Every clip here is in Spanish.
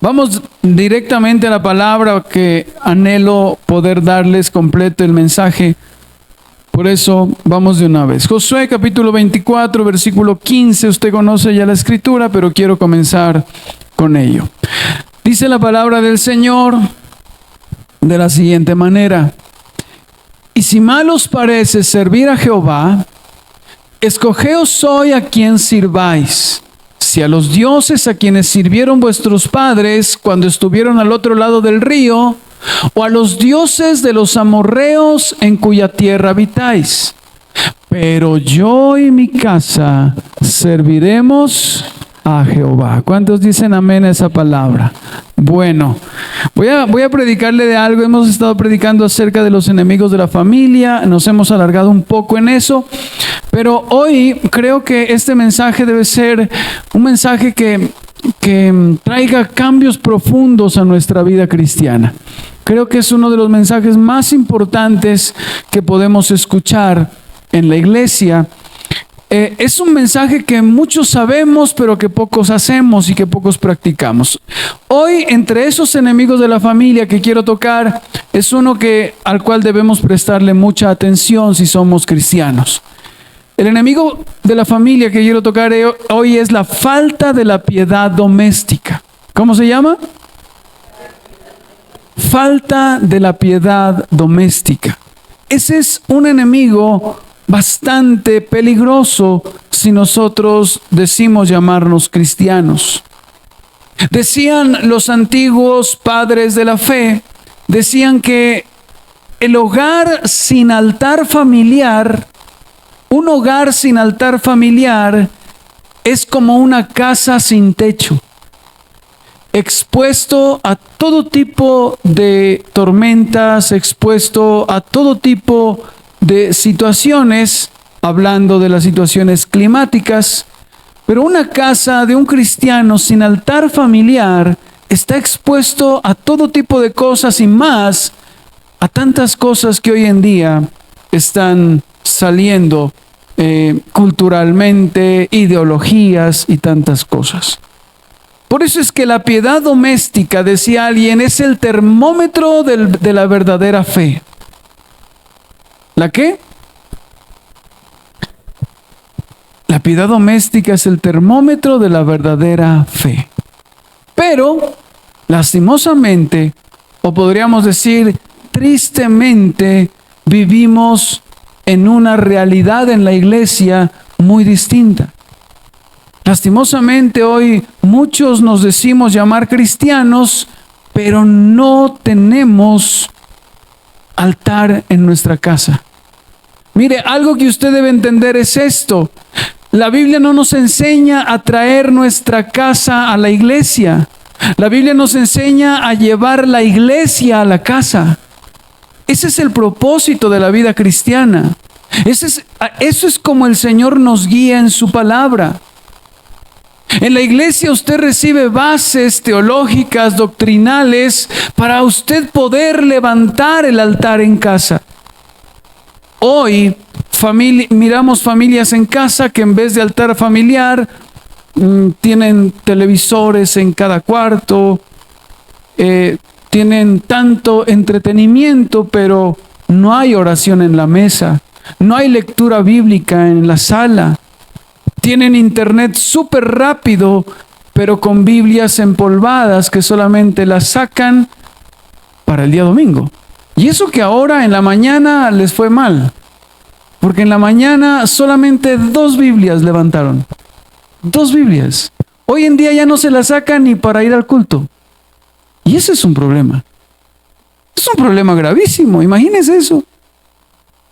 Vamos directamente a la palabra, que anhelo poder darles completo el mensaje. Por eso vamos de una vez. Josué capítulo 24, versículo 15. Usted conoce ya la escritura, pero quiero comenzar con ello. Dice la palabra del Señor de la siguiente manera: y si mal os parece servir a Jehová, escogeos hoy a quien sirváis. Si a los dioses a quienes sirvieron vuestros padres cuando estuvieron al otro lado del río, o a los dioses de los amorreos en cuya tierra habitáis. Pero yo y mi casa serviremos a Jehová. ¿Cuántos dicen amén a esa palabra? Bueno, voy a predicarle de algo. Hemos estado predicando acerca de los enemigos de la familia. Nos hemos alargado un poco en eso. Pero hoy creo que este mensaje debe ser un mensaje que traiga cambios profundos a nuestra vida cristiana. Creo que es uno de los mensajes más importantes que podemos escuchar en la iglesia. Es un mensaje que muchos sabemos, pero que pocos hacemos y que pocos practicamos. Hoy, entre esos enemigos de la familia que quiero tocar, es uno al cual debemos prestarle mucha atención si somos cristianos. El enemigo de la familia que quiero tocar hoy es la falta de la piedad doméstica. ¿Cómo se llama? Falta de la piedad doméstica. Ese es un enemigo bastante peligroso si nosotros decimos llamarnos cristianos. Decían los antiguos padres de la fe, decían que el hogar sin altar familiar, un hogar sin altar familiar es como una casa sin techo, expuesto a todo tipo de tormentas, expuesto a todo tipo de situaciones, hablando de las situaciones climáticas. Pero una casa de un cristiano sin altar familiar está expuesto a todo tipo de cosas y más, a tantas cosas que hoy en día están saliendo culturalmente, ideologías y tantas cosas. Por eso es que la piedad doméstica, decía alguien, es el termómetro de la verdadera fe. ¿La qué? La piedad doméstica es el termómetro de la verdadera fe. Pero, lastimosamente, o podríamos decir tristemente, vivimos en una realidad en la iglesia muy distinta. Lastimosamente hoy muchos nos decimos llamar cristianos, pero no tenemos altar en nuestra casa. Mire, algo que usted debe entender es esto: la Biblia no nos enseña a traer nuestra casa a la iglesia. La Biblia nos enseña a llevar la iglesia a la casa. Ese es el propósito de la vida cristiana. Eso es como el Señor nos guía en su palabra. En la iglesia usted recibe bases teológicas, doctrinales, para usted poder levantar el altar en casa. Hoy miramos familias en casa que en vez de altar familiar tienen televisores en cada cuarto, tienen tanto entretenimiento, pero no hay oración en la mesa, no hay lectura bíblica en la sala. Tienen internet súper rápido, pero con Biblias empolvadas que solamente las sacan para el día domingo. Y eso que ahora en la mañana les fue mal, porque en la mañana solamente 2 Biblias levantaron. 2 Biblias. Hoy en día ya no se las sacan ni para ir al culto. Y ese es un problema. Es un problema gravísimo, imagínense eso.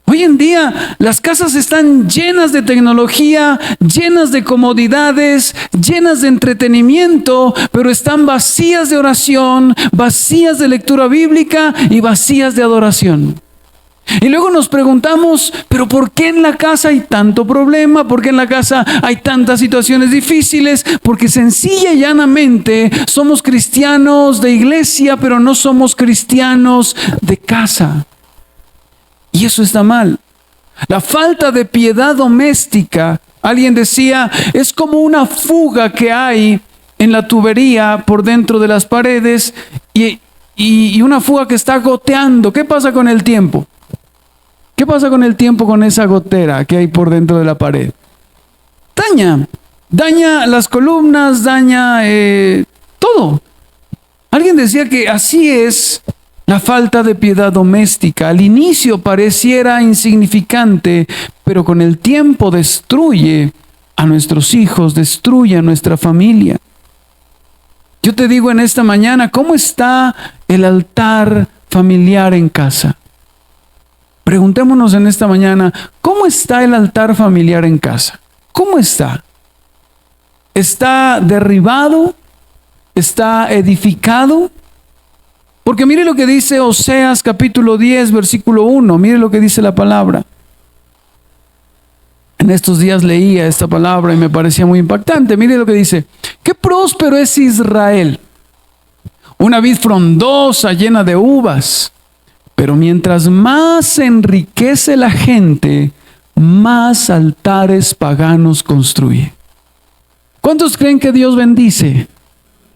Hoy en día las casas están llenas de tecnología, llenas de comodidades, llenas de entretenimiento, pero están vacías de oración, vacías de lectura bíblica y vacías de adoración. Y luego nos preguntamos, ¿pero por qué en la casa hay tanto problema? ¿Por qué en la casa hay tantas situaciones difíciles? Porque sencilla y llanamente somos cristianos de iglesia, pero no somos cristianos de casa. Y eso está mal. La falta de piedad doméstica, alguien decía, es como una fuga que hay en la tubería por dentro de las paredes y una fuga que está goteando. ¿Qué pasa con el tiempo? ¿Qué pasa con el tiempo con esa gotera que hay por dentro de la pared? Daña las columnas, daña todo. Alguien decía que así es la falta de piedad doméstica. Al inicio pareciera insignificante, pero con el tiempo destruye a nuestros hijos, destruye a nuestra familia. Yo te digo en esta mañana, ¿cómo está el altar familiar en casa? Preguntémonos en esta mañana, ¿cómo está el altar familiar en casa? ¿Cómo está? ¿Está derribado? ¿Está edificado? Porque mire lo que dice Oseas capítulo 10, versículo 1. Mire lo que dice la palabra. En estos días leía esta palabra y me parecía muy impactante. Mire lo que dice. ¡Qué próspero es Israel! Una vid frondosa, llena de uvas. Pero mientras más se enriquece la gente, más altares paganos construye. ¿Cuántos creen que Dios bendice?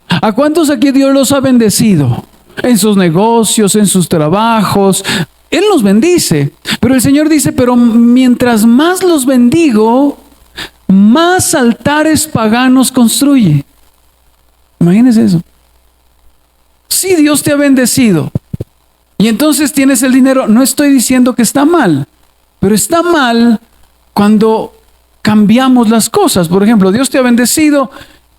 ¿A cuántos aquí Dios los ha bendecido? En sus negocios, en sus trabajos. Él los bendice. Pero el Señor dice, pero mientras más los bendigo, más altares paganos construye. Imagínense eso. Sí, Dios te ha bendecido. Y entonces tienes el dinero. No estoy diciendo que está mal, pero está mal cuando cambiamos las cosas. Por ejemplo, Dios te ha bendecido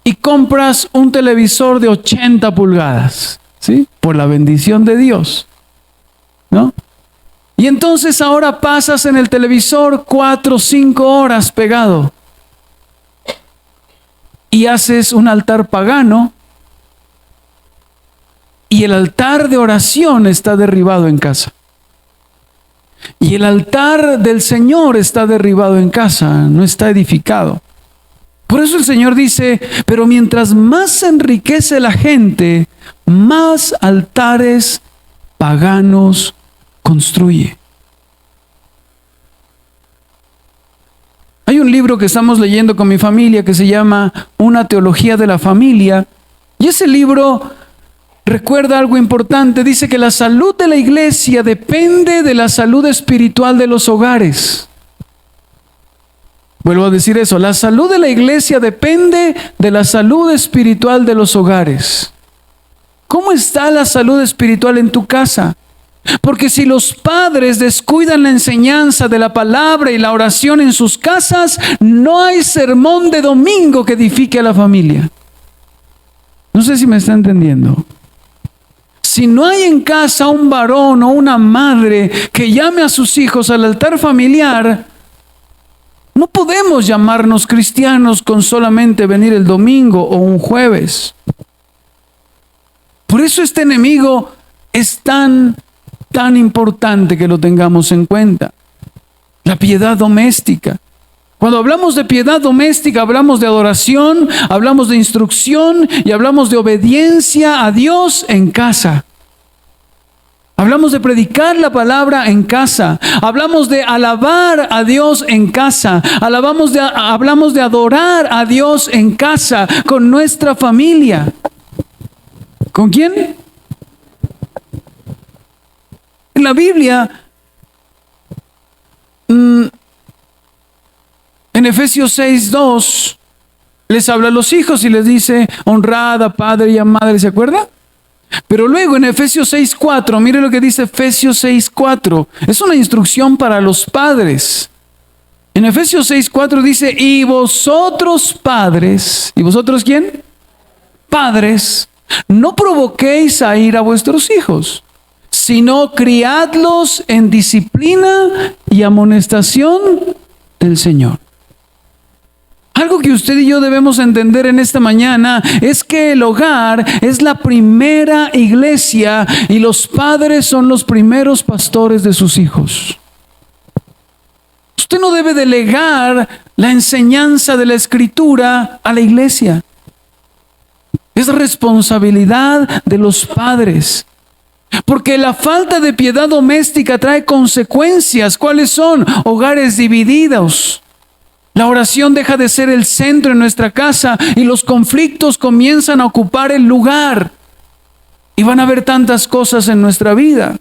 y compras un televisor de 80 pulgadas, ¿sí? Por la bendición de Dios, ¿no? Y entonces ahora pasas en el televisor 4 o 5 horas pegado y haces un altar pagano. Y el altar de oración está derribado en casa. Y el altar del Señor está derribado en casa, no está edificado. Por eso el Señor dice, pero mientras más se enriquece la gente, más altares paganos construye. Hay un libro que estamos leyendo con mi familia que se llama Una teología de la familia. Y ese libro recuerda algo importante. Dice que la salud de la iglesia depende de la salud espiritual de los hogares. Vuelvo a decir eso. La salud de la iglesia depende de la salud espiritual de los hogares. ¿Cómo está la salud espiritual en tu casa? Porque si los padres descuidan la enseñanza de la palabra y la oración en sus casas, no hay sermón de domingo que edifique a la familia. No sé si me está entendiendo. Si no hay en casa un varón o una madre que llame a sus hijos al altar familiar, no podemos llamarnos cristianos con solamente venir el domingo o un jueves. Por eso este enemigo es tan importante que lo tengamos en cuenta. La piedad doméstica. Cuando hablamos de piedad doméstica, hablamos de adoración, hablamos de instrucción y hablamos de obediencia a Dios en casa. Hablamos de predicar la palabra en casa. Hablamos de alabar a Dios en casa. Hablamos de adorar a Dios en casa con nuestra familia. ¿Con quién? En la Biblia, en Efesios 6:2, les habla a los hijos y les dice, honrad a padre y a madre, ¿se acuerda? Pero luego en Efesios 6:4, mire lo que dice Efesios 6:4, es una instrucción para los padres. En Efesios 6:4 dice, y vosotros padres, ¿y vosotros quién? Padres, no provoquéis a ira a vuestros hijos, sino criadlos en disciplina y amonestación del Señor. Algo que usted y yo debemos entender en esta mañana es que el hogar es la primera iglesia y los padres son los primeros pastores de sus hijos. Usted no debe delegar la enseñanza de la Escritura a la iglesia. Es responsabilidad de los padres. Porque la falta de piedad doméstica trae consecuencias. ¿Cuáles son? Hogares divididos. La oración deja de ser el centro en nuestra casa y los conflictos comienzan a ocupar el lugar. Y van a haber tantas cosas en nuestra vida.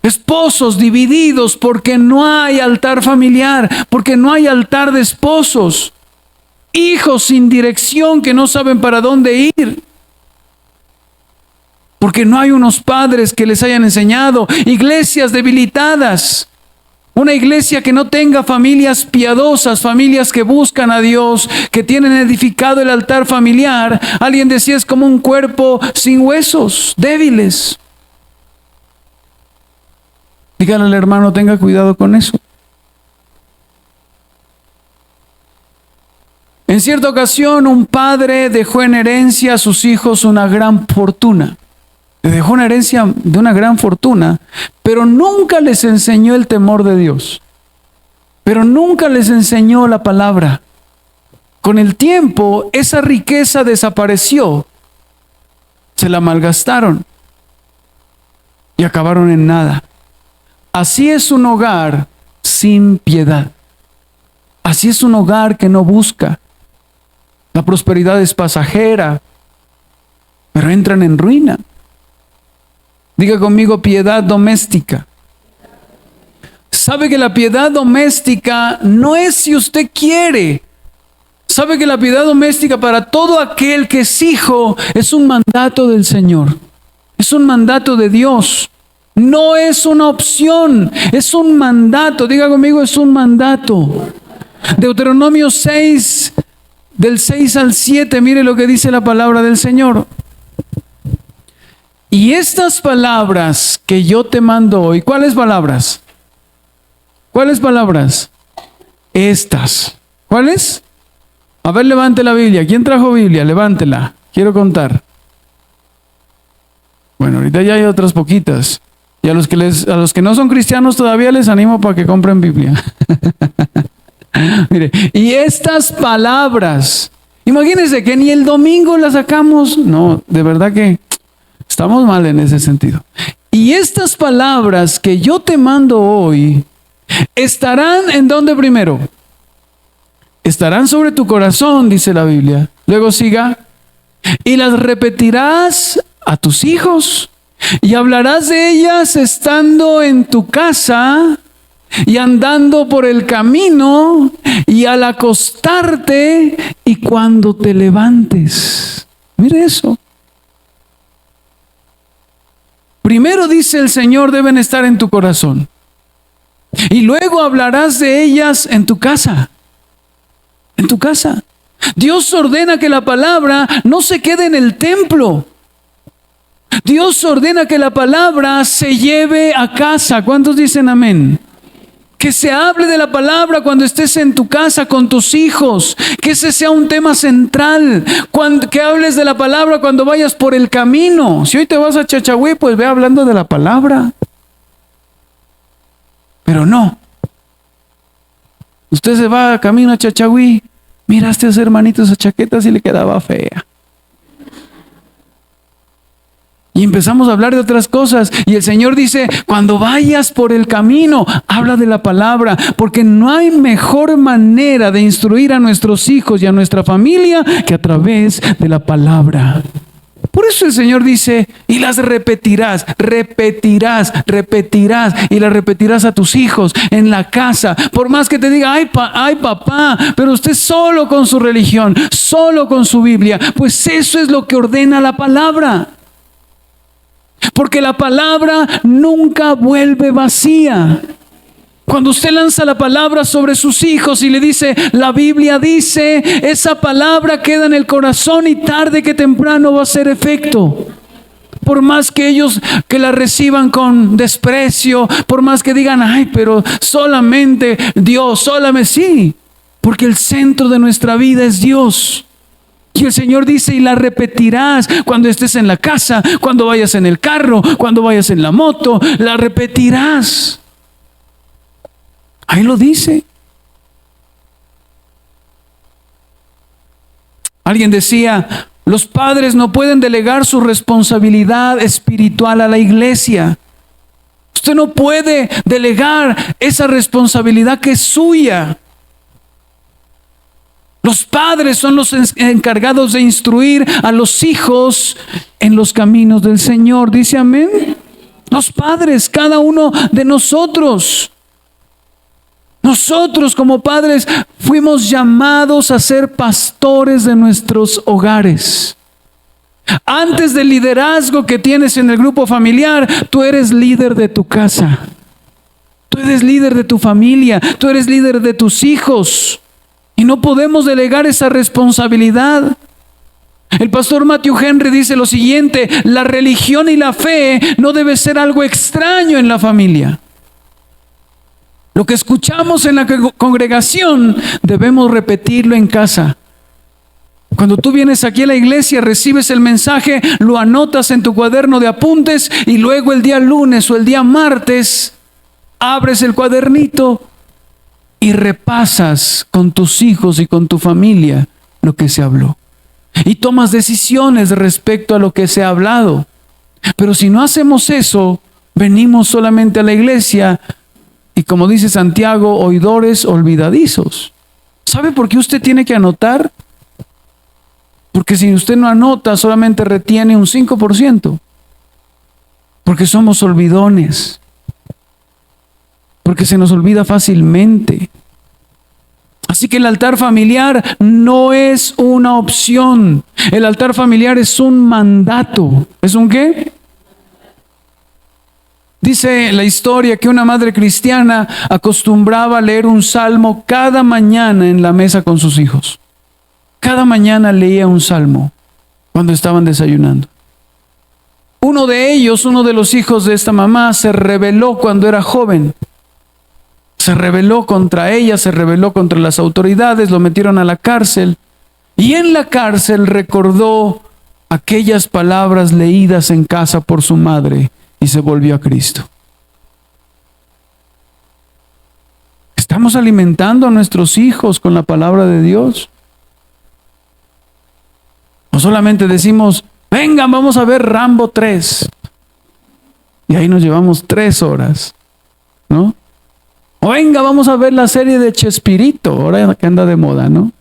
Esposos divididos porque no hay altar familiar, porque no hay altar de esposos. Hijos sin dirección que no saben para dónde ir, porque no hay unos padres que les hayan enseñado. Iglesias debilitadas. Una iglesia que no tenga familias piadosas, familias que buscan a Dios, que tienen edificado el altar familiar. Alguien decía, es como un cuerpo sin huesos, débiles. Dígale al hermano, tenga cuidado con eso. En cierta ocasión, un padre dejó en herencia a sus hijos una gran fortuna. Le dejó una herencia de una gran fortuna, pero nunca les enseñó el temor de Dios. Pero nunca les enseñó la palabra. Con el tiempo, esa riqueza desapareció. Se la malgastaron y acabaron en nada. Así es un hogar sin piedad. Así es un hogar que no busca. La prosperidad es pasajera, pero entran en ruina. Diga conmigo, piedad doméstica. Sabe que la piedad doméstica no es si usted quiere. Sabe que la piedad doméstica para todo aquel que es hijo es un mandato del Señor. Es un mandato de Dios. No es una opción, es un mandato. Diga conmigo, es un mandato. Deuteronomio 6, del 6 al 7, mire lo que dice la palabra del Señor. Y estas palabras que yo te mando hoy, ¿cuáles palabras? ¿Cuáles palabras? Estas. ¿Cuáles? A ver, levante la Biblia. ¿Quién trajo Biblia? Levántela. Quiero contar. Bueno, ahorita ya hay otras poquitas. Y a los que no son cristianos todavía les animo para que compren Biblia. Mire, y estas palabras, imagínense que ni el domingo las sacamos. No, de verdad que estamos mal en ese sentido. Y estas palabras que yo te mando hoy, estarán ¿en dónde primero? Estarán sobre tu corazón, dice la Biblia. Luego siga. Y las repetirás a tus hijos y hablarás de ellas estando en tu casa y andando por el camino y al acostarte y cuando te levantes. Mire eso. Primero dice el Señor, deben estar en tu corazón. Y luego hablarás de ellas en tu casa. En tu casa. Dios ordena que la palabra no se quede en el templo. Dios ordena que la palabra se lleve a casa. ¿Cuántos dicen amén? Que se hable de la palabra cuando estés en tu casa con tus hijos. Que ese sea un tema central. Que hables de la palabra cuando vayas por el camino. Si hoy te vas a Chachagüí, pues ve hablando de la palabra. Pero no. Usted se va camino a Chachagüí. Miraste a ese hermanito esa chaqueta y le quedaba fea. Y empezamos a hablar de otras cosas. Y el Señor dice, cuando vayas por el camino, habla de la palabra. Porque no hay mejor manera de instruir a nuestros hijos y a nuestra familia que a través de la palabra. Por eso el Señor dice, y las repetirás, repetirás, repetirás, y las repetirás a tus hijos en la casa. Por más que te diga, ay papá, pero usted solo con su religión, solo con su Biblia. Pues eso es lo que ordena la palabra. Porque la palabra nunca vuelve vacía. Cuando usted lanza la palabra sobre sus hijos y le dice, la Biblia dice, esa palabra queda en el corazón y tarde que temprano va a hacer efecto. Por más que ellos que la reciban con desprecio, por más que digan, ay, pero solamente Dios, solamente sí, porque el centro de nuestra vida es Dios. Y el Señor dice, y la repetirás cuando estés en la casa, cuando vayas en el carro, cuando vayas en la moto, la repetirás. Ahí lo dice. Alguien decía, los padres no pueden delegar su responsabilidad espiritual a la iglesia. Usted no puede delegar esa responsabilidad que es suya. Los padres son los encargados de instruir a los hijos en los caminos del Señor. Dice amén. Los padres, cada uno de nosotros. Nosotros como padres fuimos llamados a ser pastores de nuestros hogares. Antes del liderazgo que tienes en el grupo familiar, tú eres líder de tu casa. Tú eres líder de tu familia. Tú eres líder de tus hijos. Y no podemos delegar esa responsabilidad. El pastor Matthew Henry dice lo siguiente: la religión y la fe no debe ser algo extraño en la familia. Lo que escuchamos en la congregación debemos repetirlo en casa. Cuando tú vienes aquí a la iglesia, recibes el mensaje, lo anotas en tu cuaderno de apuntes y luego el día lunes o el día martes abres el cuadernito y repasas con tus hijos y con tu familia lo que se habló. Y tomas decisiones respecto a lo que se ha hablado. Pero si no hacemos eso, venimos solamente a la iglesia y, como dice Santiago, oidores olvidadizos. ¿Sabe por qué usted tiene que anotar? Porque si usted no anota, solamente retiene un 5%. Porque somos olvidones. Porque se nos olvida fácilmente. Así que el altar familiar no es una opción. El altar familiar es un mandato. ¿Es un qué? Dice la historia que una madre cristiana acostumbraba a leer un salmo cada mañana en la mesa con sus hijos. Cada mañana leía un salmo cuando estaban desayunando. Uno de ellos, uno de los hijos de esta mamá, se rebeló cuando era joven. Se rebeló contra ella, se rebeló contra las autoridades, lo metieron a la cárcel. Y en la cárcel recordó aquellas palabras leídas en casa por su madre y se volvió a Cristo. ¿Estamos alimentando a nuestros hijos con la palabra de Dios? ¿O solamente decimos, vengan, vamos a ver Rambo 3? Y ahí nos llevamos 3 horas, ¿no? O venga, vamos a ver la serie de Chespirito, ahora que anda de moda, ¿no?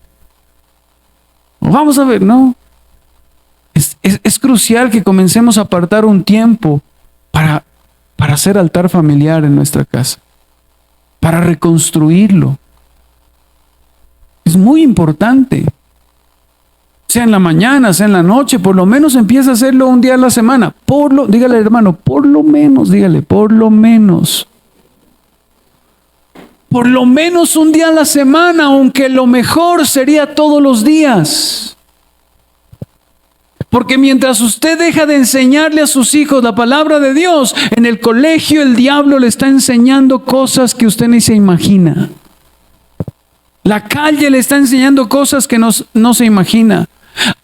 O vamos a ver, ¿no? Es crucial que comencemos a apartar un tiempo para hacer altar familiar en nuestra casa, para reconstruirlo. Es muy importante. Sea en la mañana, sea en la noche, por lo menos empieza a hacerlo un día a la semana. Dígale, hermano, por lo menos, dígale, por lo menos. Por lo menos un día a la semana, aunque lo mejor sería todos los días. Porque mientras usted deja de enseñarle a sus hijos la palabra de Dios, en el colegio el diablo le está enseñando cosas que usted ni se imagina. La calle le está enseñando cosas que no se imagina.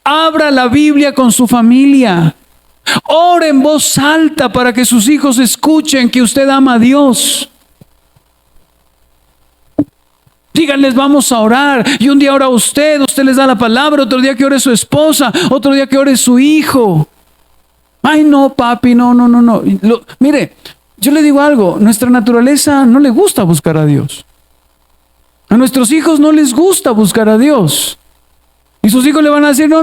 Abra la Biblia con su familia. Ore en voz alta para que sus hijos escuchen que usted ama a Dios. Díganles, vamos a orar. Y un día ora usted les da la palabra. Otro día que ore su esposa. Otro día que ore su hijo. Ay, no, papi, no. Mire, yo le digo algo. Nuestra naturaleza no le gusta buscar a Dios. A nuestros hijos no les gusta buscar a Dios. Y sus hijos le van a decir, no,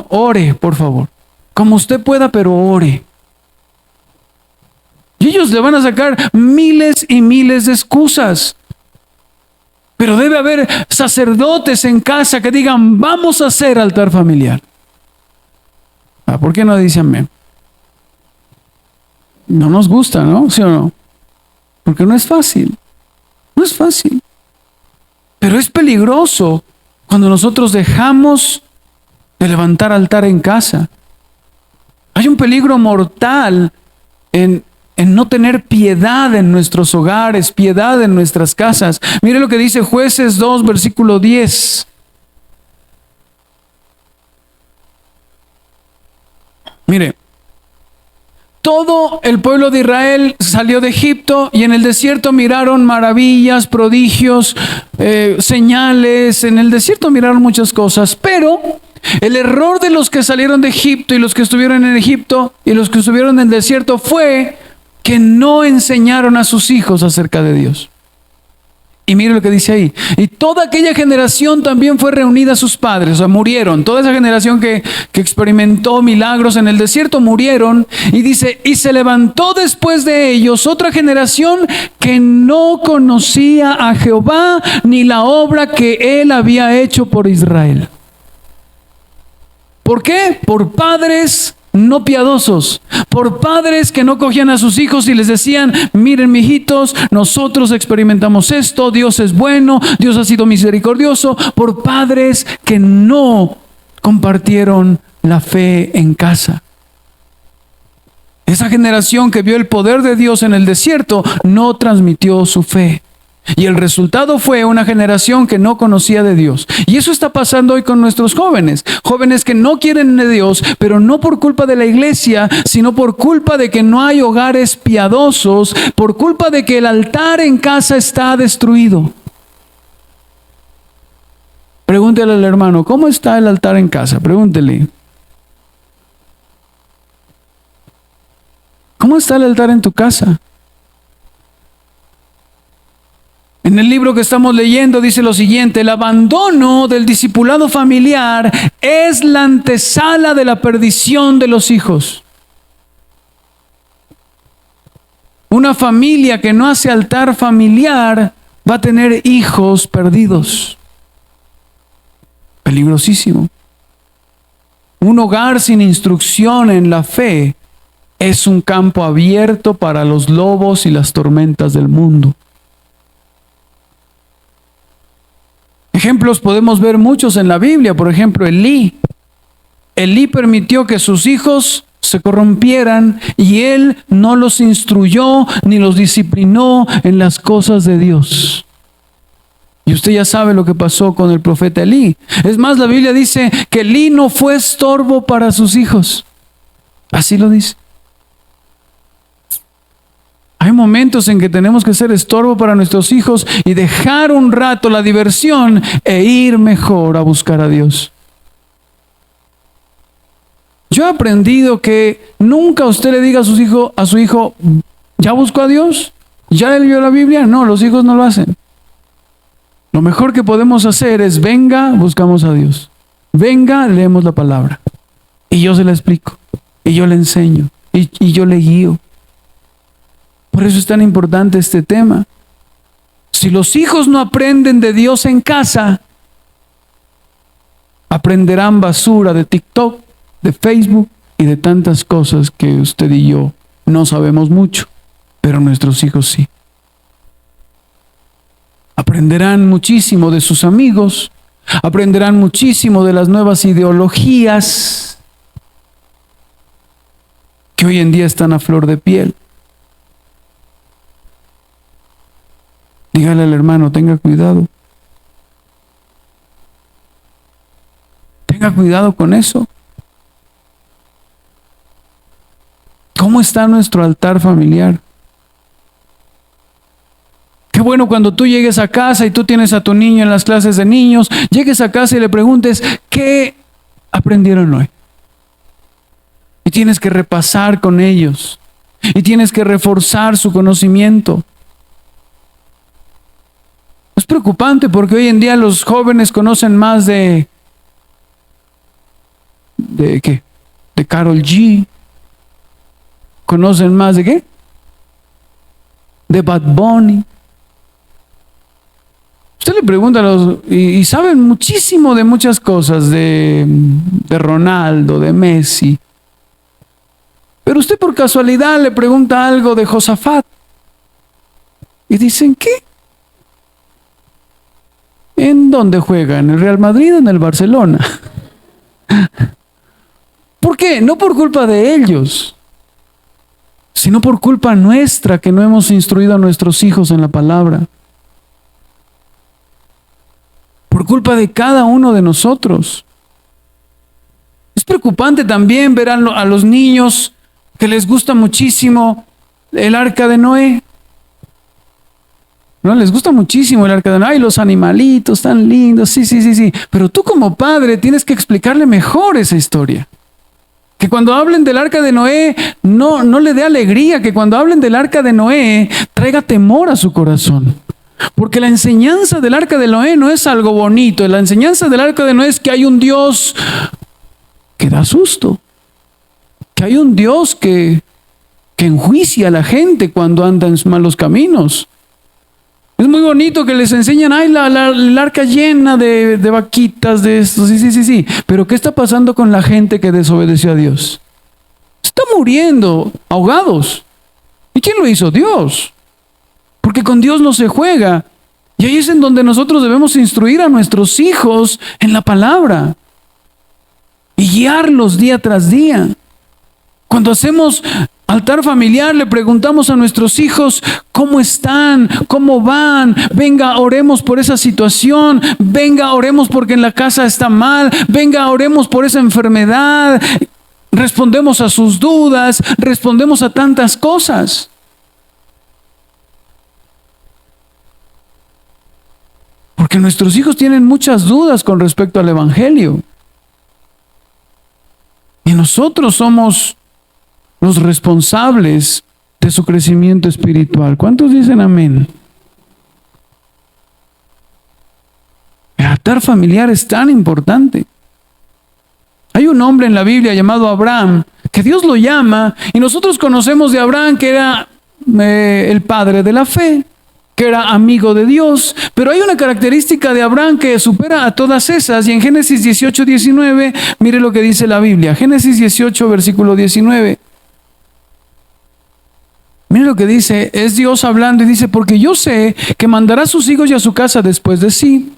ore, por favor. Como usted pueda, pero ore. Y ellos le van a sacar miles y miles de excusas. Pero debe haber sacerdotes en casa que digan, vamos a hacer altar familiar. ¿Por qué no dice amén? No nos gusta, ¿no? ¿Sí o no? Porque no es fácil. No es fácil. Pero es peligroso cuando nosotros dejamos de levantar altar en casa. Hay un peligro mortal en no tener piedad en nuestros hogares, piedad en nuestras casas. Mire lo que dice Jueces 2, versículo 10. Mire, todo el pueblo de Israel salió de Egipto y en el desierto miraron maravillas, prodigios, señales. En el desierto miraron muchas cosas, pero el error de los que salieron de Egipto y los que estuvieron en Egipto y los que estuvieron en el desierto fue que no enseñaron a sus hijos acerca de Dios. Y mire lo que dice ahí. Y toda aquella generación también fue reunida a sus padres, o sea, murieron. Toda esa generación que experimentó milagros en el desierto murieron. Y dice, y se levantó después de ellos otra generación que no conocía a Jehová ni la obra que él había hecho por Israel. ¿Por qué? Por padres no piadosos, por padres que no cogían a sus hijos y les decían, miren mijitos, nosotros experimentamos esto, Dios es bueno, Dios ha sido misericordioso, por padres que no compartieron la fe en casa. Esa generación que vio el poder de Dios en el desierto no transmitió su fe. Y el resultado fue una generación que no conocía de Dios. Y eso está pasando hoy con nuestros jóvenes. Jóvenes que no quieren de Dios, pero no por culpa de la iglesia, sino por culpa de que no hay hogares piadosos, por culpa de que el altar en casa está destruido. Pregúntele al hermano, ¿cómo está el altar en casa? Pregúntele. ¿Cómo está el altar en tu casa? En el libro que estamos leyendo dice lo siguiente: el abandono del discipulado familiar es la antesala de la perdición de los hijos. Una familia que no hace altar familiar va a tener hijos perdidos. Peligrosísimo. Un hogar sin instrucción en la fe es un campo abierto para los lobos y las tormentas del mundo. Ejemplos podemos ver muchos en la Biblia. Por ejemplo, Elí. Elí permitió que sus hijos se corrompieran y él no los instruyó ni los disciplinó en las cosas de Dios. Y usted ya sabe lo que pasó con el profeta Elí. Es más, la Biblia dice que Elí no fue estorbo para sus hijos. Así lo dice. Hay momentos en que tenemos que ser estorbo para nuestros hijos y dejar un rato la diversión e ir mejor a buscar a Dios. Yo he aprendido que nunca usted le diga a su hijo, ¿ya buscó a Dios? ¿Ya leyó la Biblia? No, los hijos no lo hacen. Lo mejor que podemos hacer es, venga, buscamos a Dios. Venga, leemos la palabra. Y yo se la explico. Y yo le enseño. Y yo le guío. Por eso es tan importante este tema. Si los hijos no aprenden de Dios en casa, aprenderán basura de TikTok, de Facebook y de tantas cosas que usted y yo no sabemos mucho, pero nuestros hijos sí. Aprenderán muchísimo de sus amigos, aprenderán muchísimo de las nuevas ideologías que hoy en día están a flor de piel. Dígale al hermano, tenga cuidado. Tenga cuidado con eso. ¿Cómo está nuestro altar familiar? Qué bueno cuando tú llegues a casa y tú tienes a tu niño en las clases de niños, llegues a casa y le preguntes, ¿qué aprendieron hoy? Y tienes que repasar con ellos. Y tienes que reforzar su conocimiento. Es preocupante porque hoy en día los jóvenes conocen más ¿de qué? De Karol G. ¿Conocen más de qué? De Bad Bunny. Usted le pregunta a los... Y saben muchísimo de muchas cosas, de Ronaldo, de Messi. Pero usted por casualidad le pregunta algo de Josafat. Y dicen, ¿qué? ¿En dónde juega? ¿En el Real Madrid o en el Barcelona? ¿Por qué? No por culpa de ellos, sino por culpa nuestra que no hemos instruido a nuestros hijos en la palabra. Por culpa de cada uno de nosotros. Es preocupante también ver a los niños que les gusta muchísimo el arca de Noé. ¿No? Les gusta muchísimo el arca de Noé. Ay, los animalitos tan lindos, sí. Pero tú como padre tienes que explicarle mejor esa historia. Que cuando hablen del arca de Noé, no le dé alegría. Que cuando hablen del arca de Noé, traiga temor a su corazón. Porque la enseñanza del arca de Noé no es algo bonito. La enseñanza del arca de Noé es que hay un Dios que da susto. Que hay un Dios que enjuicia a la gente cuando anda en malos caminos. Es muy bonito que les enseñan, ay, el arca llena de vaquitas, de esto, sí. Pero ¿qué está pasando con la gente que desobedeció a Dios? Está muriendo, ahogados. ¿Y quién lo hizo? Dios. Porque con Dios no se juega. Y ahí es en donde nosotros debemos instruir a nuestros hijos en la palabra. Y guiarlos día tras día. Cuando hacemos altar familiar, le preguntamos a nuestros hijos cómo están, cómo van. Venga, oremos por esa situación. Venga, oremos porque en la casa está mal. Venga, oremos por esa enfermedad. Respondemos a sus dudas, respondemos a tantas cosas. Porque nuestros hijos tienen muchas dudas con respecto al Evangelio. Y nosotros somos los responsables de su crecimiento espiritual. ¿Cuántos dicen amén? El altar familiar es tan importante. Hay un hombre en la Biblia llamado Abraham, que Dios lo llama, y nosotros conocemos de Abraham que era el padre de la fe, que era amigo de Dios, pero hay una característica de Abraham que supera a todas esas, y en Génesis 18, 19, mire lo que dice la Biblia, Génesis 18, versículo 19. Mire lo que dice, es Dios hablando y dice, porque yo sé que mandará a sus hijos y a su casa después de sí,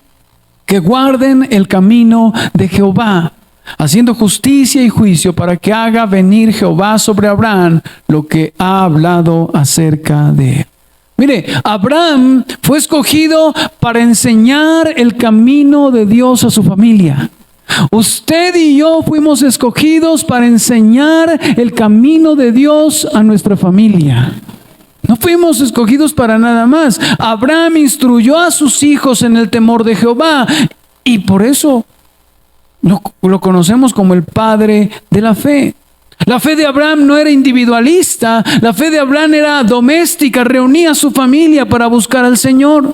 que guarden el camino de Jehová, haciendo justicia y juicio para que haga venir Jehová sobre Abraham lo que ha hablado acerca de él. Mire, Abraham fue escogido para enseñar el camino de Dios a su familia. Usted y yo fuimos escogidos para enseñar el camino de Dios a nuestra familia. No fuimos escogidos para nada más. Abraham instruyó a sus hijos en el temor de Jehová y por eso lo conocemos como el padre de la fe. La fe de Abraham no era individualista, la fe de Abraham era doméstica, reunía a su familia para buscar al Señor.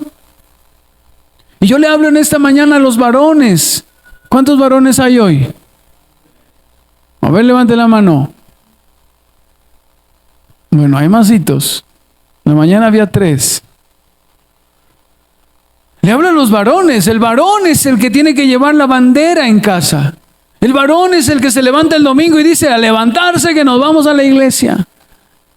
Y yo le hablo en esta mañana a los varones. ¿Cuántos varones hay hoy? A ver, levante la mano. Bueno, hay masitos. En la mañana había 3. Le hablo a los varones. El varón es el que tiene que llevar la bandera en casa. El varón es el que se levanta el domingo y dice, a levantarse que nos vamos a la iglesia.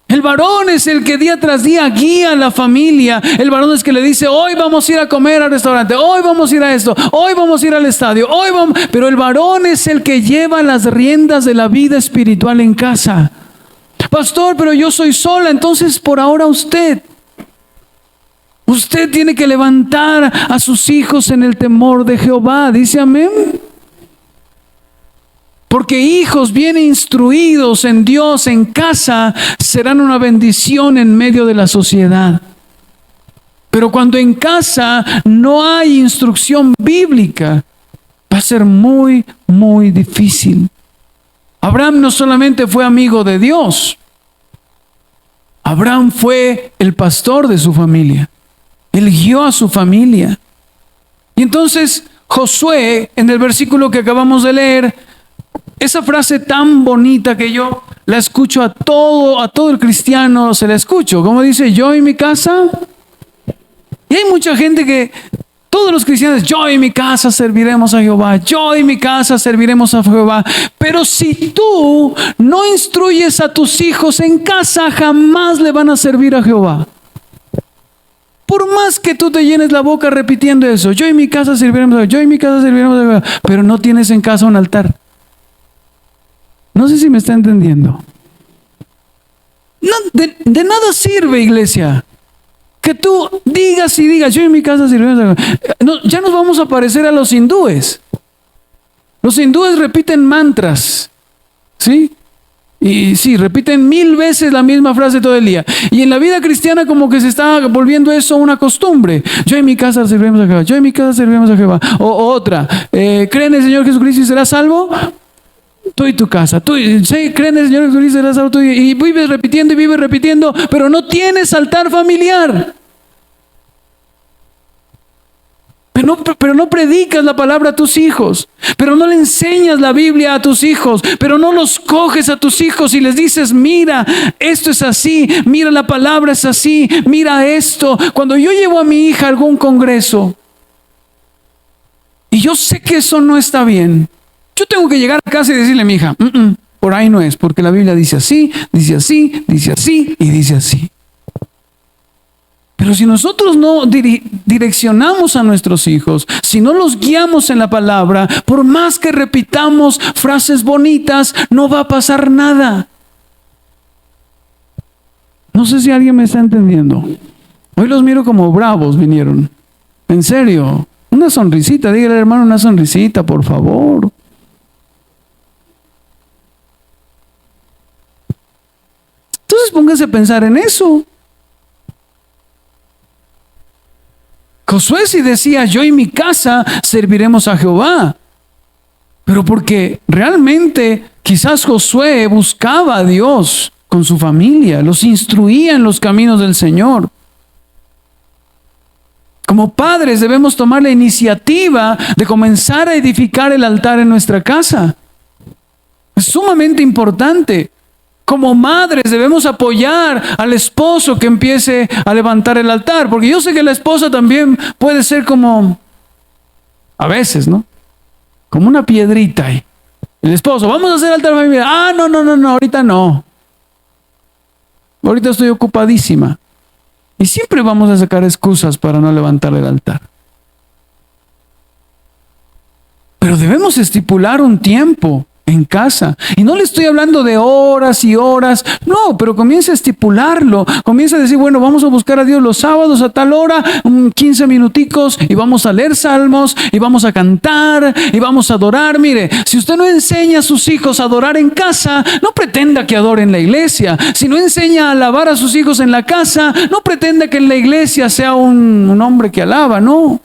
El varón es el que día tras día guía a la familia. El varón es el que le dice, hoy vamos a ir a comer al restaurante, hoy vamos a ir a esto, hoy vamos a ir al estadio, hoy vamos. Pero el varón es el que lleva las riendas de la vida espiritual en casa. Pastor, pero yo soy sola, entonces por ahora usted tiene que levantar a sus hijos en el temor de Jehová. Dice amén. Porque hijos bien instruidos en Dios en casa serán una bendición en medio de la sociedad. Pero cuando en casa no hay instrucción bíblica, va a ser muy, muy difícil. Abraham no solamente fue amigo de Dios, Abraham fue el pastor de su familia. Él guió a su familia. Y entonces Josué, en el versículo que acabamos de leer, esa frase tan bonita que yo la escucho a todo el cristiano, se la escucho. Como dice, yo y mi casa. Y hay mucha gente que, todos los cristianos, yo y mi casa serviremos a Jehová. Yo y mi casa serviremos a Jehová. Pero si tú no instruyes a tus hijos en casa, jamás le van a servir a Jehová. Por más que tú te llenes la boca repitiendo eso, yo y mi casa serviremos a Jehová, yo y mi casa serviremos a Jehová, pero no tienes en casa un altar. No sé si me está entendiendo. No, de nada sirve, iglesia, que tú digas y digas, yo en mi casa sirvemos. No, ya nos vamos a parecer a los hindúes. Los hindúes repiten mantras, ¿sí? Y sí, repiten 1000 veces la misma frase todo el día. Y en la vida cristiana como que se está volviendo eso una costumbre. Yo en mi casa serviremos a Jehová, yo en mi casa serviremos a Jehová. O otra, ¿cree en el Señor Jesucristo y serás salvo? Tú y tu casa, tú sí, creen en el Señor Jesucristo y vives repitiendo, pero no tienes altar familiar. pero no predicas la palabra a tus hijos, pero no le enseñas la Biblia a tus hijos, pero no los coges a tus hijos y les dices, mira, esto es así, mira, la palabra es así, mira esto. Cuando yo llevo a mi hija a algún congreso y yo sé que eso no está bien, yo tengo que llegar a casa y decirle a mi hija, por ahí no es, porque la Biblia dice así, dice así, dice así y dice así. Pero si nosotros no direccionamos a nuestros hijos, si no los guiamos en la palabra, por más que repitamos frases bonitas, no va a pasar nada. No sé si alguien me está entendiendo. Hoy los miro como bravos vinieron. En serio, una sonrisita, dígale hermano, una sonrisita, por favor. Entonces póngase a pensar en eso. Josué sí decía, yo y mi casa serviremos a Jehová. Pero porque realmente quizás Josué buscaba a Dios con su familia, los instruía en los caminos del Señor. Como padres debemos tomar la iniciativa de comenzar a edificar el altar en nuestra casa. Es sumamente importante. Como madres debemos apoyar al esposo que empiece a levantar el altar, porque yo sé que la esposa también puede ser como, a veces, ¿no? Como una piedrita ahí. El esposo, vamos a hacer altar familiar. No, ahorita no. Ahorita estoy ocupadísima. Y siempre vamos a sacar excusas para no levantar el altar. Pero debemos estipular un tiempo en casa. Y no le estoy hablando de horas y horas. No, pero comienza a estipularlo. Comienza a decir, bueno, vamos a buscar a Dios los sábados a tal hora, 15 minuticos, y vamos a leer salmos, y vamos a cantar, y vamos a adorar. Mire, si usted no enseña a sus hijos a adorar en casa, no pretenda que adoren en la iglesia. Si no enseña a alabar a sus hijos en la casa, no pretenda que en la iglesia sea un hombre que alaba, no.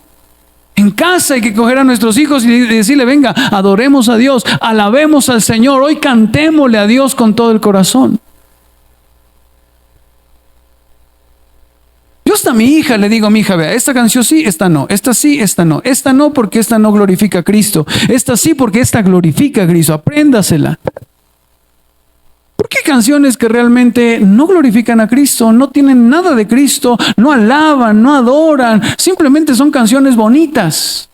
En casa hay que coger a nuestros hijos y decirle, venga, adoremos a Dios, alabemos al Señor, hoy cantémosle a Dios con todo el corazón. Yo hasta a mi hija le digo, mi hija, vea, esta canción sí, esta no, esta sí, esta no porque esta no glorifica a Cristo, esta sí porque esta glorifica a Cristo, apréndasela. ¿Por qué canciones que realmente no glorifican a Cristo, no tienen nada de Cristo, no alaban, no adoran, simplemente son canciones bonitas?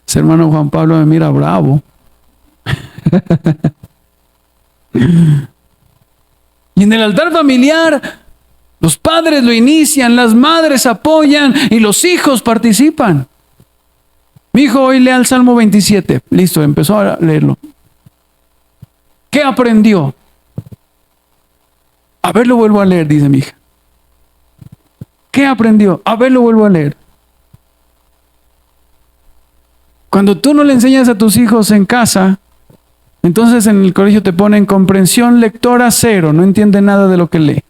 Ese hermano Juan Pablo me mira bravo. Y en el altar familiar, los padres lo inician, las madres apoyan y los hijos participan. Mi hijo hoy lea el Salmo 27. Listo, empezó a leerlo. ¿Qué aprendió? A ver, lo vuelvo a leer, dice mi hija. ¿Qué aprendió? A ver, lo vuelvo a leer. Cuando tú no le enseñas a tus hijos en casa, entonces en el colegio te ponen comprensión lectora 0, no entiende nada de lo que lee.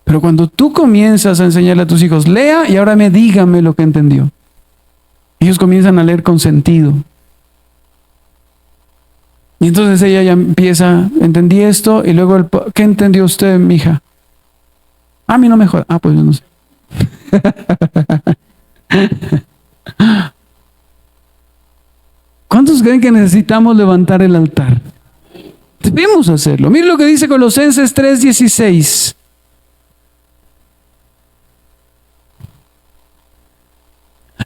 Pero cuando tú comienzas a enseñarle a tus hijos, lea y ahora dígame lo que entendió. Ellos comienzan a leer con sentido. Y entonces ella ya empieza, entendí esto, y luego, ¿qué entendió usted, mija? A mí no me joda. Pues yo no sé. ¿Cuántos creen que necesitamos levantar el altar? Debemos hacerlo. Mire lo que dice Colosenses 3:16.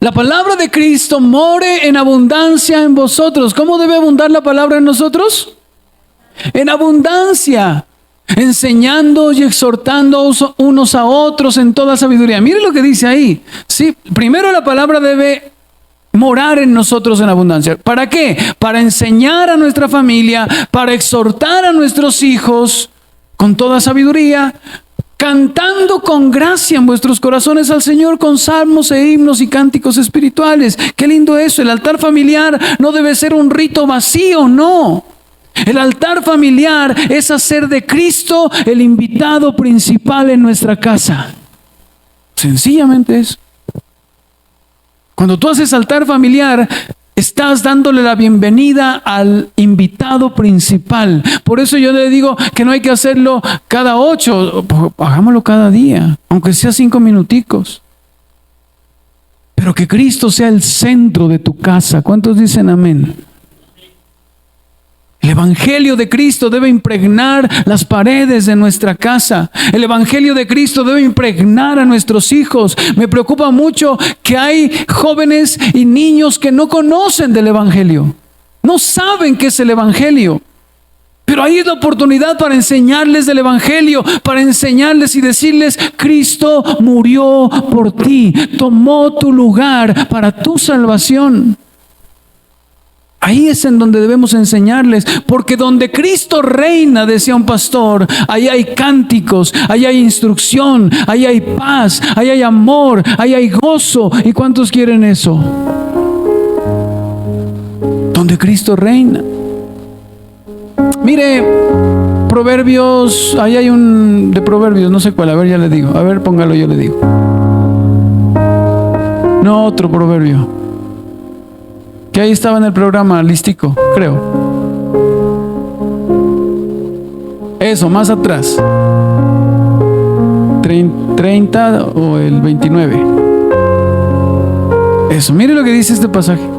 La palabra de Cristo more en abundancia en vosotros. ¿Cómo debe abundar la palabra en nosotros? En abundancia, enseñando y exhortando unos a otros en toda sabiduría. Mire lo que dice ahí. Sí, primero la palabra debe morar en nosotros en abundancia. ¿Para qué? Para enseñar a nuestra familia, para exhortar a nuestros hijos con toda sabiduría, cantando con gracia en vuestros corazones al Señor con salmos e himnos y cánticos espirituales. Qué lindo eso. El altar familiar no debe ser un rito vacío, no. El altar familiar es hacer de Cristo el invitado principal en nuestra casa. Sencillamente eso. Cuando tú haces altar familiar, Estás dándole la bienvenida al invitado principal. Por eso yo le digo que no hay que hacerlo cada 8, hagámoslo cada día, aunque sea 5 minuticos. Pero que Cristo sea el centro de tu casa. ¿Cuántos dicen amén? El Evangelio de Cristo debe impregnar las paredes de nuestra casa. El Evangelio de Cristo debe impregnar a nuestros hijos. Me preocupa mucho que hay jóvenes y niños que no conocen del Evangelio. No saben qué es el Evangelio. Pero ahí es la oportunidad para enseñarles del Evangelio, para enseñarles y decirles: Cristo murió por ti, tomó tu lugar para tu salvación. Ahí es en donde debemos enseñarles, porque donde Cristo reina, decía un pastor, ahí hay cánticos, ahí hay instrucción, ahí hay paz, ahí hay amor, ahí hay gozo. ¿Y cuántos quieren eso? Donde Cristo reina. Mire, Proverbios, ahí hay un de Proverbios, no sé cuál, a ver, ya le digo, a ver, póngalo, yo le digo. No, otro proverbio, que ahí estaba en el programa listico, creo. Eso, más atrás. 30 o el 29. Eso, mire lo que dice este pasaje.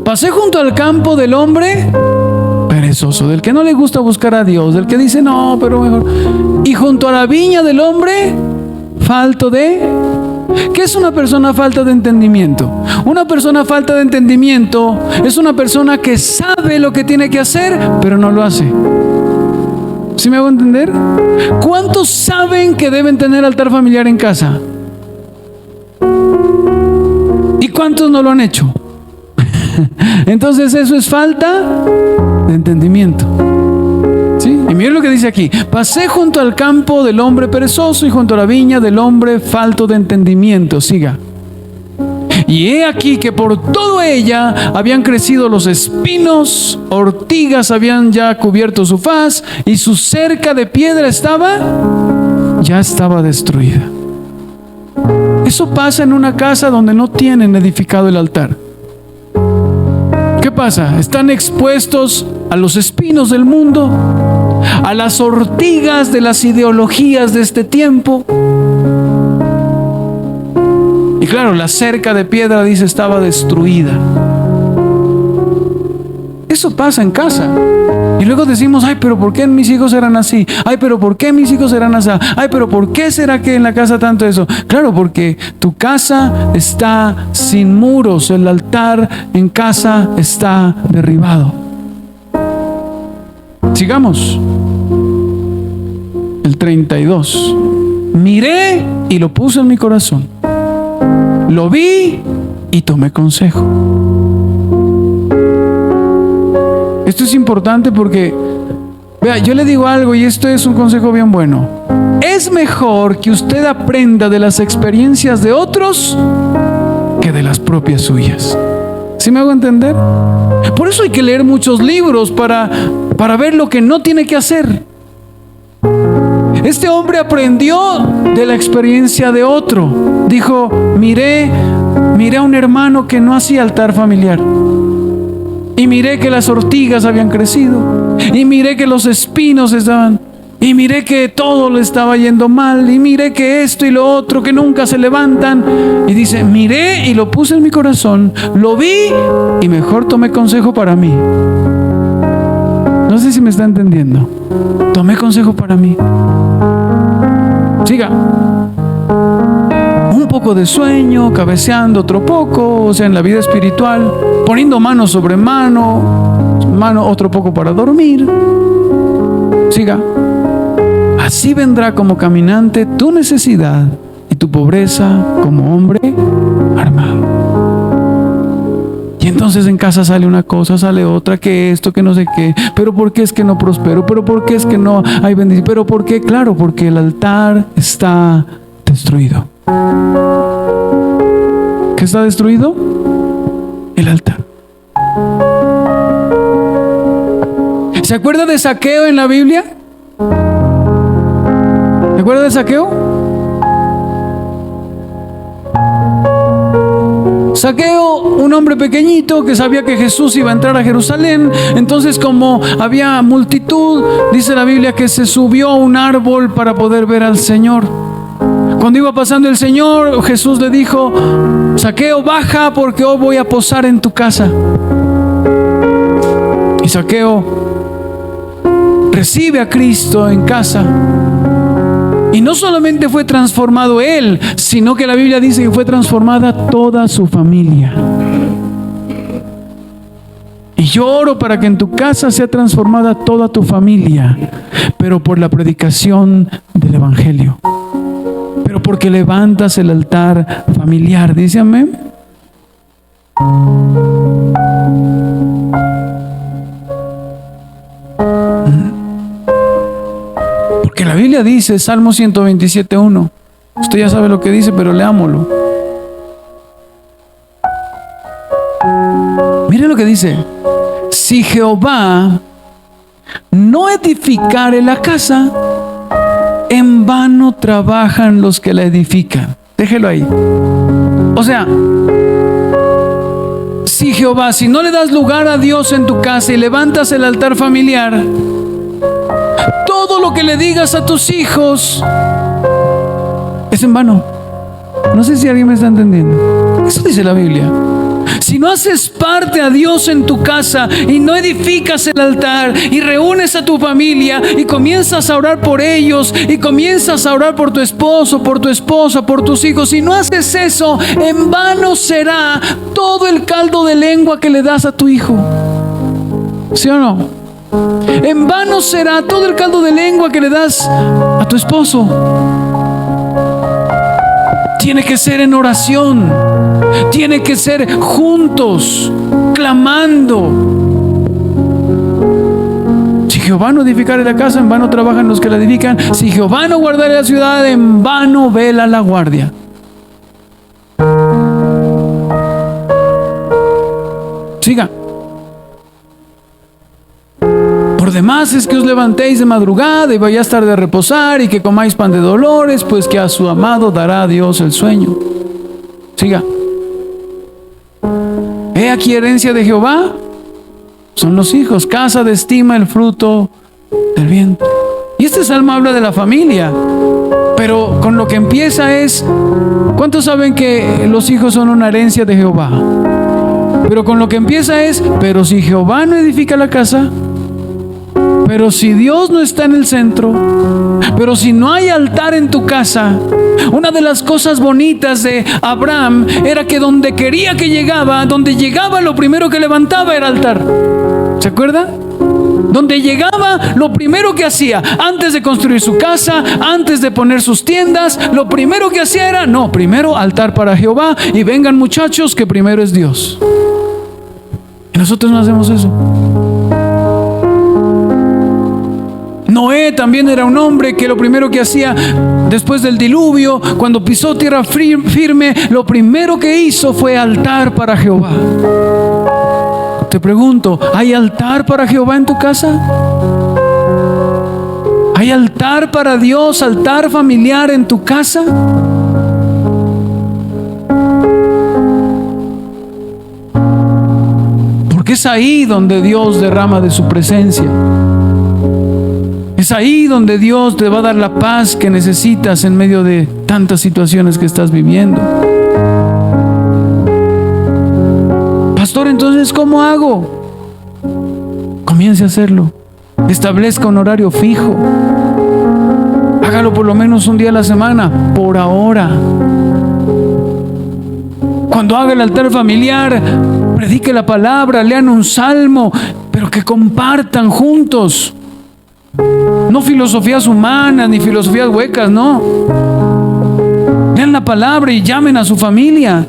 Pasé junto al campo del hombre perezoso, del que no le gusta buscar a Dios, del que dice no, pero mejor. Y junto a la viña del hombre falto de... ¿Qué es una persona falta de entendimiento? Una persona falta de entendimiento es una persona que sabe lo que tiene que hacer, pero no lo hace. ¿Sí me hago entender? ¿Cuántos saben que deben tener altar familiar en casa? ¿Y cuántos no lo han hecho? Entonces eso es falta de entendimiento. ¿Sí? Y miren lo que dice aquí: pasé junto al campo del hombre perezoso y junto a la viña del hombre falto de entendimiento. Siga. Y he aquí que por toda ella habían crecido los espinos, ortigas habían ya cubierto su faz, y su cerca de piedra ya estaba destruida. Eso pasa en una casa donde no tienen edificado el altar. ¿Qué pasa? Están expuestos a los espinos del mundo, a las ortigas de las ideologías de este tiempo. Y claro, la cerca de piedra, dice, estaba destruida. Eso pasa en casa. Y luego decimos: ay, pero ¿por qué mis hijos eran así? Ay, pero ¿por qué mis hijos eran así? Ay, pero ¿por qué será que en la casa tanto eso? Claro, porque tu casa está sin muros. El altar en casa está derribado. Sigamos. El 32. Miré y lo puse en mi corazón. Lo vi y tomé consejo. Esto es importante porque, vea, yo le digo algo y esto es un consejo bien bueno. Es mejor que usted aprenda de las experiencias de otros que de las propias suyas. ¿Sí me hago entender? Por eso hay que leer muchos libros para ver lo que no tiene que hacer. Este hombre aprendió de la experiencia de otro. Dijo: miré a un hermano que no hacía altar familiar. Y miré que las ortigas habían crecido. Y miré que los espinos estaban. Y miré que todo le estaba yendo mal. Y miré que esto y lo otro, que nunca se levantan. Y dice: miré y lo puse en mi corazón. Lo vi y mejor tomé consejo para mí. No sé si me está entendiendo. Tomé consejo para mí. Siga. Un poco de sueño, cabeceando otro poco, o sea, en la vida espiritual, poniendo mano sobre mano, otro poco para dormir. Siga. Así vendrá como caminante tu necesidad y tu pobreza como hombre armado. Y entonces en casa sale una cosa, sale otra, que esto, que no sé qué. Pero ¿por qué es que no prospero? Pero ¿por qué es que no hay bendición? Pero ¿por qué? Claro, porque el altar está destruido. ¿Qué está destruido? El altar. ¿Se acuerda de Zaqueo en la Biblia? ¿Se acuerda de Zaqueo? Zaqueo, un hombre pequeñito que sabía que Jesús iba a entrar a Jerusalén, entonces como había multitud, dice la Biblia que se subió a un árbol para poder ver al Señor. Cuando iba pasando el Señor, Jesús le dijo: Zaqueo, baja porque hoy voy a posar en tu casa. Y Zaqueo recibe a Cristo en casa. Y no solamente fue transformado él, sino que la Biblia dice que fue transformada toda su familia. Y yo oro para que en tu casa sea transformada toda tu familia, pero por la predicación del Evangelio, pero porque levantas el altar familiar. Dice amén. Porque la Biblia dice, Salmo 127:1. Usted ya sabe lo que dice, pero leámoslo. Mire lo que dice: si Jehová no edificare la casa, en vano trabajan los que la edifican. Déjelo ahí. O sea, si Jehová, si no le das lugar a Dios en tu casa y levantas el altar familiar, todo lo que le digas a tus hijos es en vano. No sé si alguien me está entendiendo. Eso dice la Biblia. Si no haces parte a Dios en tu casa y no edificas el altar y reúnes a tu familia y comienzas a orar por ellos y comienzas a orar por tu esposo, por tu esposa, por tus hijos, si no haces eso, en vano será todo el caldo de lengua que le das a tu hijo. ¿Sí o no? En vano será todo el caldo de lengua que le das a tu esposo. Tiene que ser en oración, tiene que ser juntos, clamando. Si Jehová no edificare la casa, en vano trabajan los que la edifican. Si Jehová no guardare la ciudad, en vano vela la guardia. Siga. Por demás es que os levantéis de madrugada y vayáis tarde a reposar y que comáis pan de dolores, pues que a su amado dará a Dios el sueño. Siga. He aquí herencia de Jehová son los hijos, casa de estima el fruto del vientre. Y este salmo habla de la familia, pero con lo que empieza es: ¿cuántos saben que los hijos son una herencia de Jehová? Pero con lo que empieza es: pero si Jehová no edifica la casa, pero si Dios no está en el centro, pero si no hay altar en tu casa. Una de las cosas bonitas de Abraham era que donde quería que llegaba, donde llegaba, lo primero que levantaba era altar. ¿Se acuerda? Donde llegaba, lo primero que hacía, antes de construir su casa, antes de poner sus tiendas, lo primero que hacía era: no, primero altar para Jehová, y vengan muchachos, que primero es Dios. Y nosotros no hacemos eso. Noé también era un hombre que lo primero que hacía después del diluvio, cuando pisó tierra firme, lo primero que hizo fue altar para Jehová. Te pregunto, ¿hay altar para Jehová en tu casa? ¿Hay altar para Dios, altar familiar en tu casa? Porque es ahí donde Dios derrama de su presencia. Es ahí donde Dios te va a dar la paz que necesitas en medio de tantas situaciones que estás viviendo. Pastor, entonces, ¿cómo hago? Comience a hacerlo. Establezca un horario fijo. Hágalo por lo menos un día a la semana, por ahora. Cuando haga el altar familiar, predique la palabra, lean un salmo, pero que compartan juntos. No filosofías humanas ni filosofías huecas, no. Lean la palabra y llamen a su familia.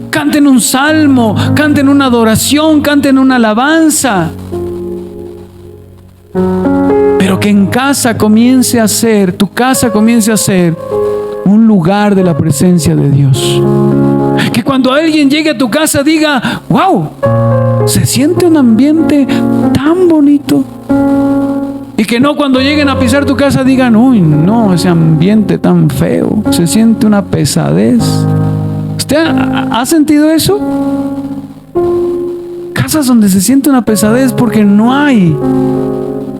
Canten un salmo, canten una adoración, canten una alabanza. Pero que en casa comience a ser, tu casa comience a ser un lugar de la presencia de Dios. Que cuando alguien llegue a tu casa diga: wow, se siente un ambiente tan bonito. Y que no cuando lleguen a pisar tu casa digan: uy, no, ese ambiente tan feo, se siente una pesadez. ¿Usted ha sentido eso? Casas donde se siente una pesadez porque no hay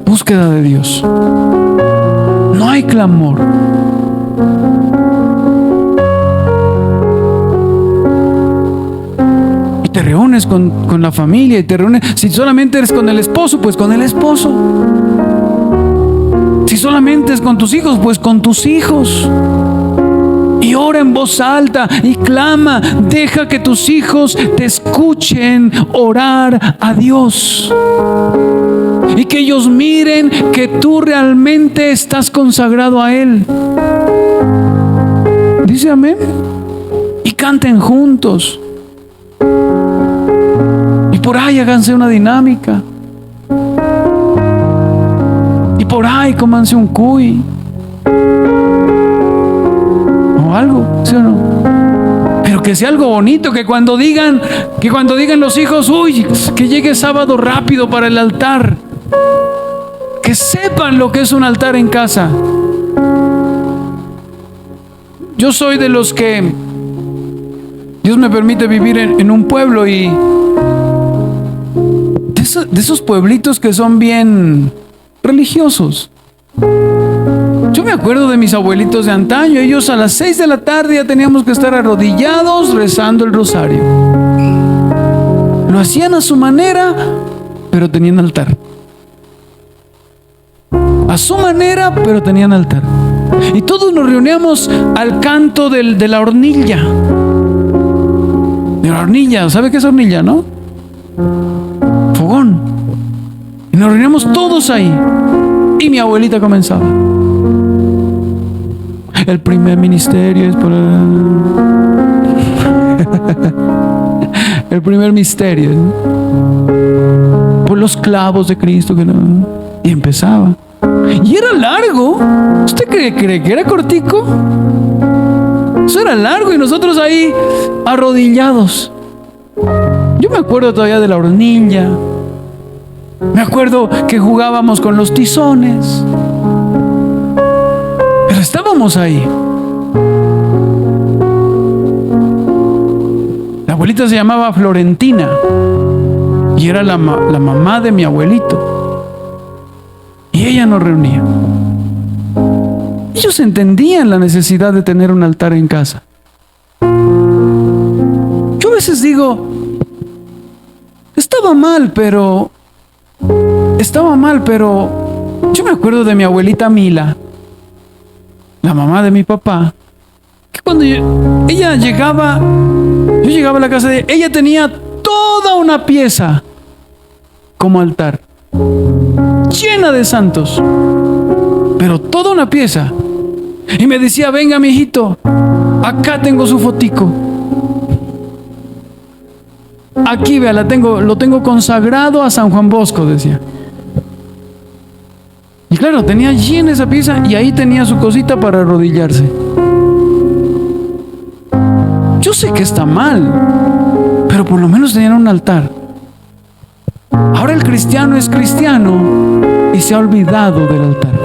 búsqueda de Dios. No hay clamor. Y te reúnes con la familia y te reúnes. Si solamente eres con el esposo, pues con el esposo. Si solamente es con tus hijos, pues con tus hijos. Y ora en voz alta y clama. Deja que tus hijos te escuchen orar a Dios. Y que ellos miren que tú realmente estás consagrado a Él. Dice amén. Y canten juntos. Y por ahí háganse una dinámica. Y por ahí cómanse un cuy. O algo, ¿sí o no? Pero que sea algo bonito, que cuando digan los hijos, uy, que llegue sábado rápido para el altar. Que sepan lo que es un altar en casa. Yo soy de los que Dios me permite vivir en un pueblo y de esos pueblitos que son bien religiosos. Yo me acuerdo de mis abuelitos de antaño. Ellos a las 6 de la tarde ya teníamos que estar arrodillados rezando el rosario. Lo hacían a su manera, pero tenían altar. A su manera, pero tenían altar. Y todos nos reuníamos al canto de la hornilla. De la hornilla, ¿sabe qué es hornilla, no? Fogón. Y nos reuníamos todos ahí. Y mi abuelita comenzaba. El primer ministerio es por el primer misterio, ¿no? Por los clavos de Cristo que no. Y empezaba. Y era largo. ¿Usted cree que era cortico? Eso era largo y nosotros ahí arrodillados. Yo me acuerdo todavía de la hornilla. Me acuerdo que jugábamos con los tizones. Pero estábamos ahí. La abuelita se llamaba Florentina y era la mamá de mi abuelito. Y ella nos reunía. Ellos entendían la necesidad de tener un altar en casa. Yo a veces digo, estaba mal, pero yo me acuerdo de mi abuelita Mila, la mamá de mi papá, que cuando ella llegaba, yo llegaba a la casa de ella, ella tenía toda una pieza como altar, llena de santos, pero toda una pieza. Y me decía, venga mi hijito, acá tengo su fotico. Aquí vea, lo tengo consagrado a San Juan Bosco, decía. Y claro, tenía llena esa pieza y ahí tenía su cosita para arrodillarse. Yo sé que está mal, pero por lo menos tenían un altar. Ahora el cristiano es cristiano y se ha olvidado del altar.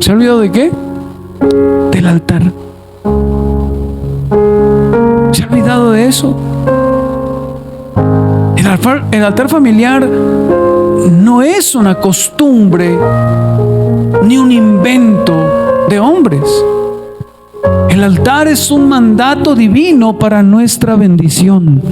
¿Se ha olvidado de qué? Del altar. ¿Se ha olvidado de eso? El altar familiar no es una costumbre ni un invento de hombres. El altar es un mandato divino para nuestra bendición,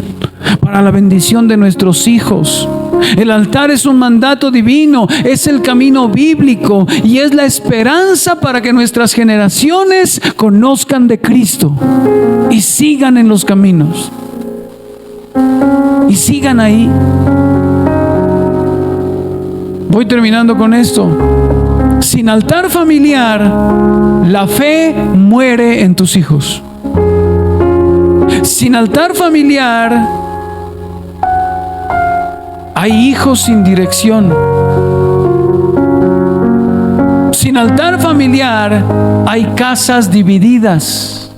para la bendición de nuestros hijos. El altar es un mandato divino, es el camino bíblico y es la esperanza para que nuestras generaciones conozcan de Cristo y sigan en los caminos y sigan ahí. Voy terminando con esto. Sin altar familiar, la fe muere en tus hijos. Sin altar familiar, hay hijos sin dirección. Sin altar familiar, hay casas divididas.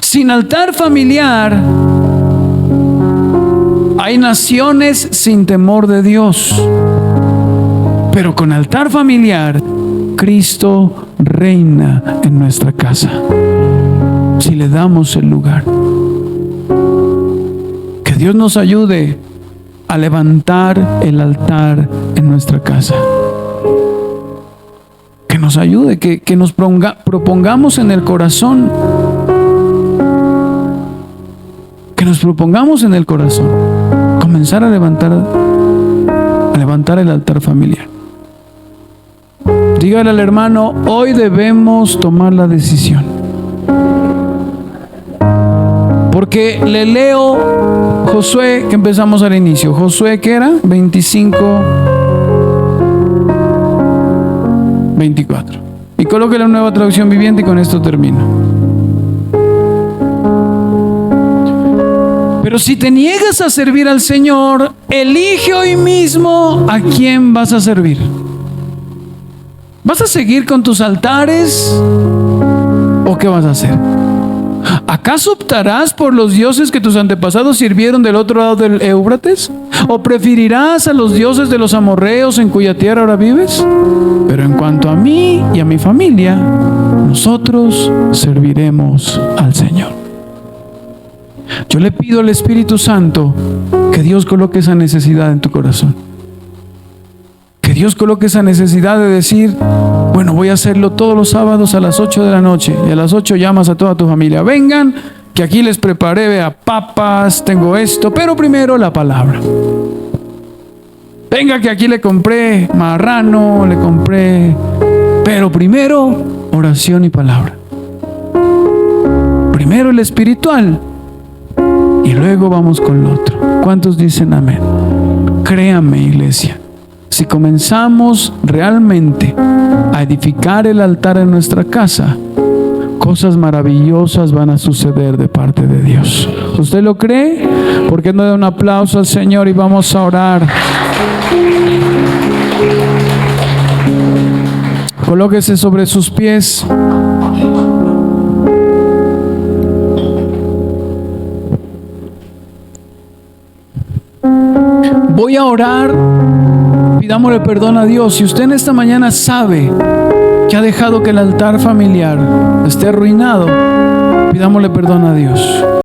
Sin altar familiar, hay naciones sin temor de Dios. Pero con altar familiar, Cristo reina en nuestra casa. si le damos el lugar. Que Dios nos ayude a levantar el altar en nuestra casa. Que nos ayude, que nos propongamos en el corazón. Que nos propongamos en el corazón comenzar a levantar el altar familiar. Dígale al hermano, hoy debemos tomar la decisión. Porque le leo Josué, que empezamos al inicio. Josué, ¿qué era? 25, 24. Y coloque la Nueva Traducción Viviente y con esto termino. Pero si te niegas a servir al Señor, elige hoy mismo a quién vas a servir. ¿Vas a seguir con tus altares o qué vas a hacer? ¿Acaso optarás por los dioses que tus antepasados sirvieron del otro lado del Éufrates? ¿O preferirás a los dioses de los amorreos en cuya tierra ahora vives? Pero en cuanto a mí y a mi familia, nosotros serviremos al Señor. Yo le pido al Espíritu Santo que Dios coloque esa necesidad en tu corazón. Que Dios coloque esa necesidad de decir, bueno, voy a hacerlo todos los sábados a las 8 de la noche. Y a las 8 llamas a toda tu familia. Vengan, que aquí les preparé, vea, papas, tengo esto, pero primero la palabra. Venga, que aquí le compré marrano, le compré, pero primero oración y palabra. Primero el espiritual y luego vamos con lo otro. ¿Cuántos dicen amén? Créame, iglesia. Si comenzamos realmente a edificar el altar en nuestra casa, cosas maravillosas van a suceder de parte de Dios. ¿Usted lo cree? ¿Por qué no da un aplauso al Señor y vamos a orar? Colóquese sobre sus pies. Voy a orar. Pidámosle perdón a Dios. Si usted en esta mañana sabe que ha dejado que el altar familiar esté arruinado, pidámosle perdón a Dios.